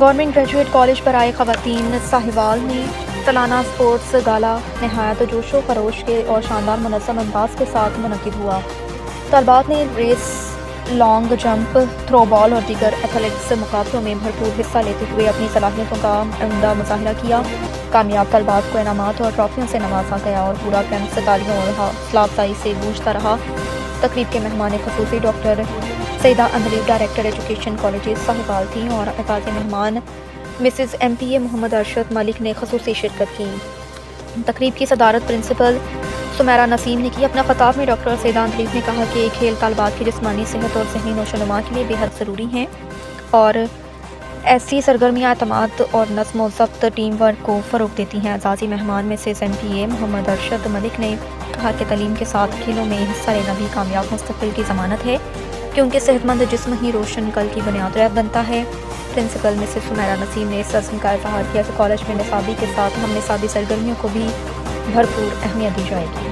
Government graduate college پر آئے خواتین ساہیوال میں سالانہ اسپورٹس گالا نہایت جوش و خروش کے اور شاندار منظم انداز کے ساتھ منعقد ہوا۔ طالبات نے ریس، لانگ جمپ، تھرو بال اور دیگر ایتھلیٹکس مقابلوں میں بھرپور حصہ لیتے ہوئے اپنی صلاحیتوں کا عمدہ مظاہرہ کیا۔ کامیاب طالبات کو انعامات اور ٹرافیوں سے نوازا گیا اور پورا کیمپس تالیوں اور حوصلہ افزائی سے گونجتا رہا۔ تقریب کے مہمان خصوصی ڈاکٹر سیدہ اندلیب ڈائریکٹر ایجوکیشن کالجز ساہیوال تھیں اور اعزاز مہمان مسز ایم پی اے محمد ارشد ملک نے خصوصی شرکت کی۔ تقریب کی صدارت پرنسپل سمیرہ نسیم نے کی۔ اپنا خطاب میں ڈاکٹر سیدہ اندلیب نے کہا کہ کھیل طالبات کی جسمانی صحت اور ذہنی نشو و نما کے لیے بے حد ضروری ہیں اور ایسی سرگرمیاں اعتماد اور نظم و ضبط ٹیم ورک کو فروغ دیتی ہیں۔ اعزازی مہمان مسز ایم پی اے محمد ارشد ملک نے کہا کہ تعلیم کے ساتھ کھیلوں میں حصہ لینا بھی کامیاب مستقبل کی ضمانت ہے کیونکہ صحت مند جسم ہی روشن کل کی بنیاد بنتا ہے۔ پرنسپل مسز سمیرہ نسیم نے اس عزم کا اظہار کیا کہ کالج میں نصابی کے ساتھ ہم نصابی سرگرمیوں کو بھی بھرپور اہمیت دی جائے گی۔